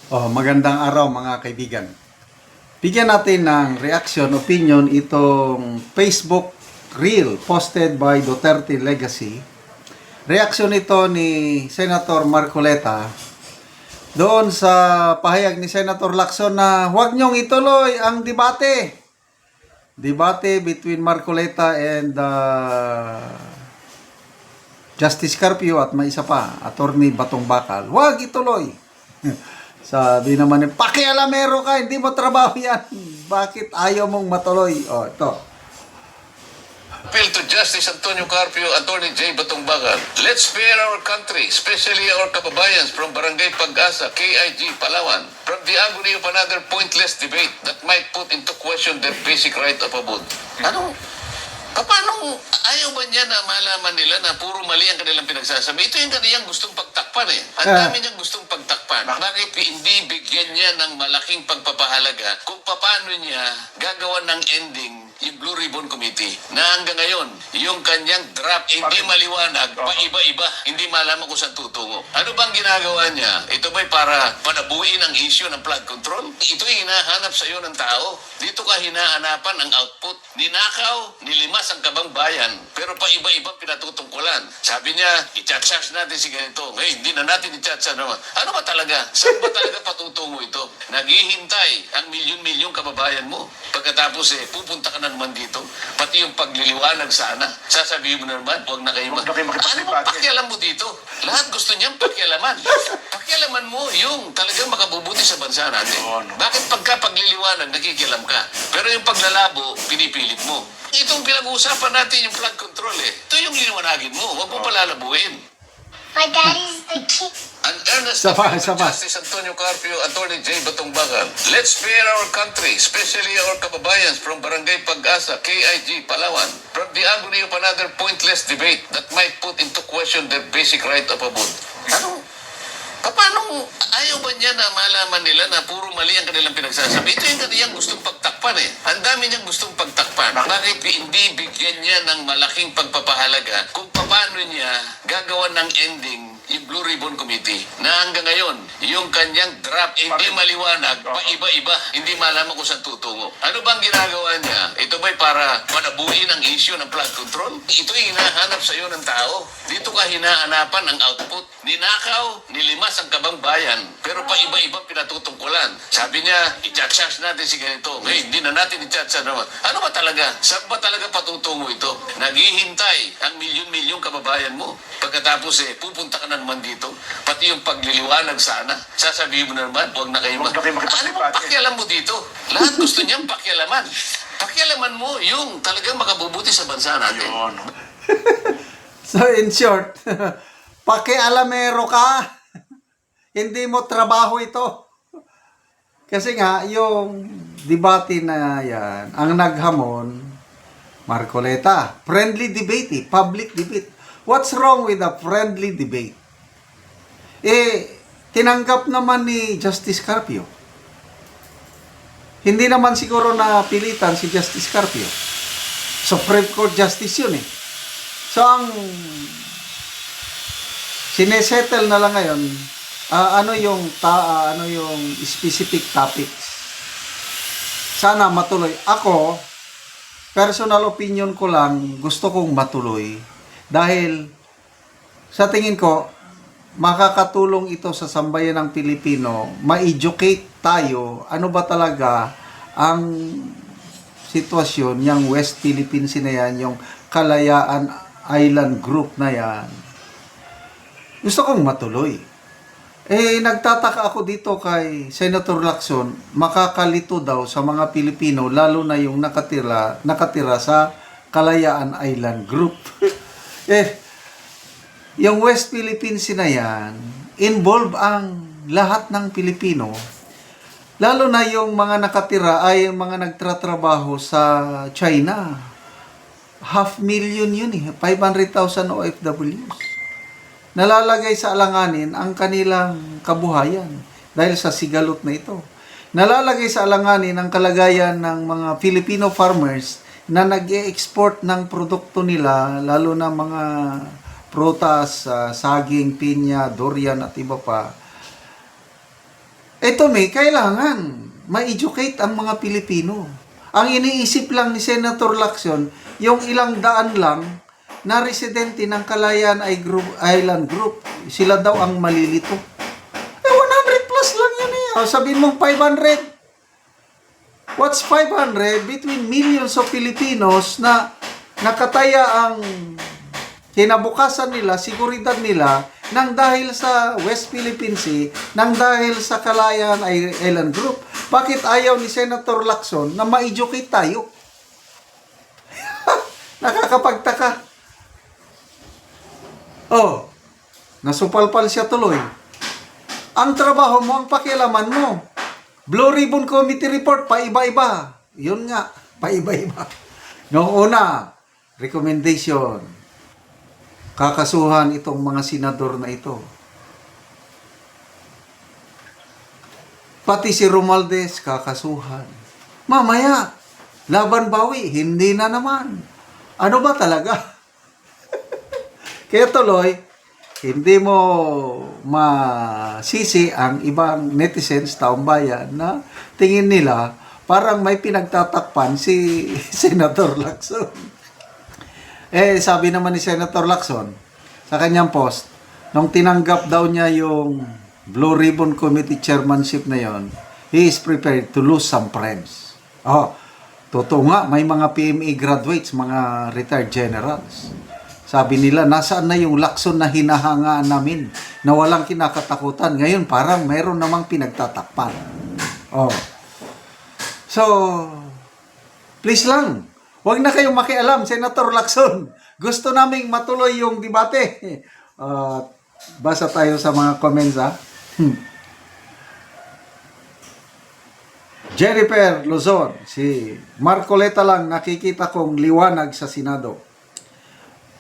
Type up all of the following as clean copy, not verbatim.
Magandang araw mga kaibigan. Bigyan natin ng reaction, opinion itong Facebook reel posted by Duterte Legacy. Reaction ito ni Senator Marcoleta doon sa pahayag ni Senator Lacson na huwag niyong ituloy ang debate. Debate between Marcoleta and Justice Carpio at may isa pa, Attorney Batong Bakal. Huwag ituloy. Sabi naman ni, pakialamero ka, hindi mo trabaho yan. Bakit ayaw mong matuloy? Ito. Appeal to Justice Antonio Carpio, Attorney J. Batong Bakal. Let's spare our country, especially our kababayans from Barangay Pag-asa, KIG, Palawan, from the agony of another pointless debate that might put into question their basic right of abode. Ano? Paano ayaw ba niya na malaman nila na puro mali ang kanilang pinagsasabi? Ito yung kaniyang gustong pagtakpan eh. Ang dami niyang gustong pagtakpan. Bakit hindi bigyan niya ng malaking pagpapahalaga kung paano niya gagawa ng ending yung Blue Ribbon Committee na hanggang ngayon, yung kanyang draft hindi maliwanag, paiba-iba, hindi malaman kung saan tutungo. Ano bang ginagawa niya? Ito ba'y para panabuin ang issue ng flood control? Ito yung hinahanap sa iyo ng tao. Dito ka hinahanapan ang output. Ninakaw, nilimas ang kabang bayan, pero paiba-iba pinatutungkulan. Sabi niya, i-charge natin si ganito. Ngayon, hindi na natin i-charge naman. Ano ba talaga? Saan ba talaga patutungo ito? Naghihintay ang milyon-milyong kababayan mo. Pagkatapos pupunta ka na naman dito. Pati yung pagliliwanag sana. Sasabihin mo na naman, huwag na kayo ano ba pakialam mo dito? Lahat gusto niyang pakialaman. Pakialaman mo yung talagang makabubuti sa bansa natin. Bakit pagka pagliliwanag, nakikialam ka? Pero yung paglalabo, pinipilit mo. Itong pinag-uusapan natin yung flood control Ito yung liwanagin mo. Huwag mo palalabuin. My daddy's the king. An earnest Sama. Justice Antonio Carpio, Attorney J. Batong Bakal. Let's spare our country, especially our kababayans from Barangay Pag-asa, KIG, Palawan, from the agony of another pointless debate that might put into question their basic right of abode. Ano? Paano ayaw ba niya na malaman nila na puro mali ang kanilang pinagsasabi? Ito yung kaniyang gustong pagtakpan eh. Ang dami niyang gustong pagtakpan. Bakit hindi bigyan niya ng malaking pagpapahalaga kung paano niya gagawa ng ending yung Blue Ribbon Committee na hanggang ngayon, yung kanyang draft hindi maliwanag, paiba-iba, hindi malaman kung saan tutungo. Ano bang ginagawa niya? Ito ba'y para panabuin ang issue ng flood control? Ito yung hinahanap sa iyo ng tao. Dito ka hinahanapan ang output. Ninakaw, nilimas ang kabang bayan, pero paiba-iba pinatutungkulan. Sabi niya, i-charge natin si ganito. Ngayon, hindi na natin i-charge naman. Ano ba talaga? Saan ba talaga patutungo ito? Naghihintay ang milyon-milyong kababayan mo. Pagkatapos pupunta ka na naman dito. Pati yung pagliliwanag sana. Sasabihin mo na naman, huwag na kayo ano ba pakialam mo dito? Lahat gusto niyang pakialaman. Pakialaman mo yung talagang makabubuti sa bansa natin. So in short, pakialamero ka. Hindi mo trabaho ito. Kasi nga, yung debate na yan, ang naghamon, Marcoleta, friendly debate public debate. What's wrong with a friendly debate? Tinanggap naman ni Justice Carpio. Hindi naman siguro na pilitan si Justice Carpio. Supreme Court Justice yun So, ang sinesettle na lang ngayon, ano yung specific topics. Sana matuloy. Ako, personal opinion ko lang, gusto kong matuloy. Dahil, sa tingin ko, makakatulong ito sa sambayan ng Pilipino, ma-educate tayo, ano ba talaga ang sitwasyon yung West Philippines na yan, yung Kalayaan Island Group na yan. Gusto kong matuloy. Nagtataka ako dito kay Senator Lacson, makakalito daw sa mga Pilipino, lalo na yung nakatira sa Kalayaan Island Group. Yung West Philippines na yan, involve ang lahat ng Pilipino. Lalo na yung mga nakatira ay mga nagtratrabaho sa China. 500,000 yun 500,000 OFWs. Nalalagay sa alanganin ang kanilang kabuhayan dahil sa sigalot na ito. Nalalagay sa alanganin ang kalagayan ng mga Filipino farmers na nag-e-export ng produkto nila, lalo na mga prutas, saging, pinya, durian at iba pa. Ito may kailangan ma-educate ang mga Pilipino. Ang iniisip lang ni Senator Lacson, yung ilang daan lang na residente ng Kalayaan Island Group. Sila daw ang malilito. 100 plus lang yan eh. Sabihin mong 500. What's 500 between millions of Filipinos na nakataya ang kinabukasan nila, seguridad nila, nang dahil sa West Philippine Sea, nang dahil sa Kalayaan Island Group. Bakit ayaw ni Senator Lacson na ma-educate tayo? Nakakapagtaka. Oh, nasupalpal siya tuloy. Ang trabaho mo, ang pakialaman mo. Blue Ribbon Committee Report, paiba-iba. Yun nga, paiba-iba. Noong una, recommendation. Kakasuhan itong mga senador na ito. Pati si Romualdez, kakasuhan. Mamaya, laban bawi, hindi na naman. Ano ba talaga? Kaya tuloy, hindi mo masisi ang ibang netizens, taong bayan, na tingin nila parang may pinagtatakpan si Senator Lacson. Sabi naman ni Senator Lacson sa kanyang post, nung tinanggap daw niya yung Blue Ribbon Committee chairmanship na yon, he is prepared to lose some friends. Totoo nga, may mga PMA graduates, mga retired generals. Sabi nila, nasaan na yung Lacson na hinahangaan namin na walang kinakatakutan? Ngayon, parang mayroon namang pinagtatakpan. So, please lang, huwag na kayong makialam, Senator Lacson. Gusto naming matuloy yung debate. Basa tayo sa mga comments, ha? Jennifer Luzon, si Marcoleta lang nakikita kong liwanag sa Senado.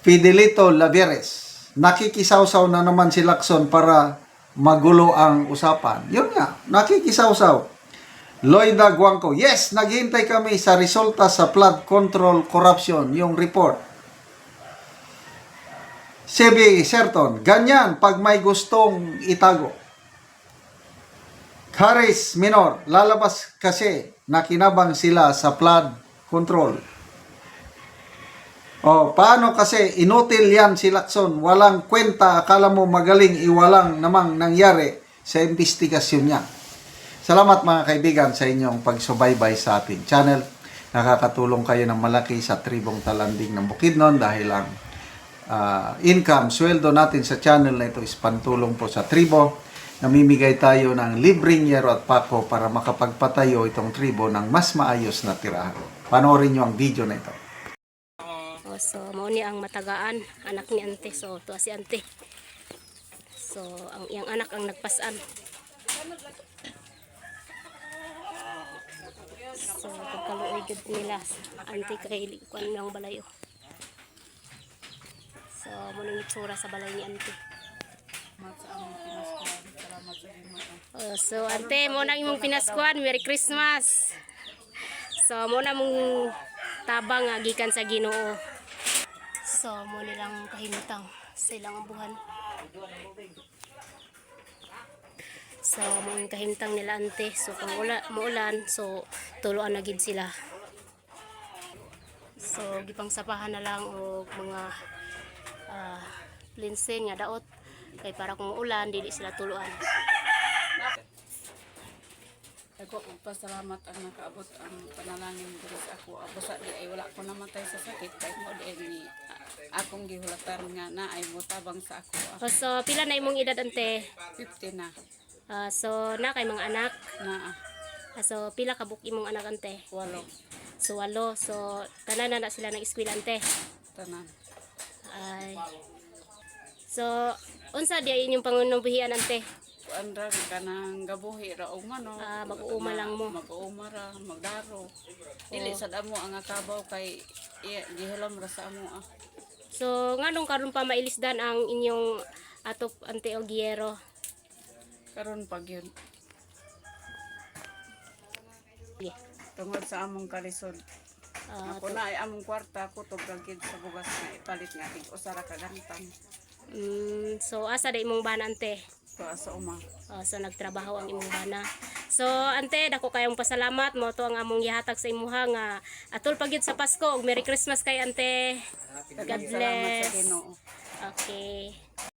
Fidelito Lavieres, nakikisawsaw na naman si Lacson para magulo ang usapan. Yun nga, nakikisawsaw. Loida Guangco, yes, naghihintay kami sa resulta sa flood control corruption, yung report. Sebi Serton, ganyan pag may gustong itago. Harris Minor, lalabas kasi nakinabang sila sa flood control. Paano kasi inutil yan si Lacson? Walang kwenta, akala mo magaling, iwalang namang nangyari sa investigasyon niya. Salamat mga kaibigan sa inyong pagsubaybay sa ating channel. Nakakatulong kayo ng malaki sa tribong Talanding ng Bukidnon dahil ang income, sweldo natin sa channel na ito is pantulong po sa tribo. Namimigay tayo ng libreng yero at pako para makapagpatayo itong tribo ng mas maayos na tirahan. Panoorin nyo ang video na ito. So, mao ni ang matagaan, anak ni ante. So, tuwa si ante. So, ang iyang anak ang nagpasan. So, pagkaluoy gud nila, ante kay kuan ng balayo. So, mo ning itsura sa balay ni ante. So, ante, mo na imong pinaskuan. Merry Christmas. So, mo na mong tabang gikan sa Ginoo. So, mo nilang kahimtang sa ilang abuhan. So, mo yung kahimtang nila ante. So, kung muulan, so, tuluan na gid sila. So, gipang sapahan na lang o mga linsen nga daot. Kay para kung ulan, dili sila tuluan. Ako pasalamat ang nakaabot ang panalangin diri sa ako. Basta di ay wala ko namatay sa sakit kay mo di ni akong gihulatan nga na ay motabang sa ako. So, pila na imong edad ante? 50 na So, na kay mga anak. na So, pila ka buk imong anak ante? 8 So, 8. So, tanan na sila ng eskwela ante. tanan. Ay. So, unsa di inyong pangunubuhian ante? Andra kanang gabuhi ra og manok. Mag-uuma lang mo. Mag-uuma ra, magdaro. Dili sad amo ang akabaw kay gihilam ra sa amo. So, nganong karon pa mailisdan ang inyong atop ante o giyero? Karon pag yun Yeah. tungod sa among kalisod. Ako na ay among kwarta kutob lang gid sa bugas nga ipalit nga tig usa ra ka gantang. So, asa da imong bana ante? Sa uma. So nagtrabaho ang imong bana. So ante dako kayong pasalamat mo to ang among gihatag sa imuha nga atol pagyud sa Pasko ug Merry Christmas kay ante. God Salamat sa bless. Ginoo. Okay.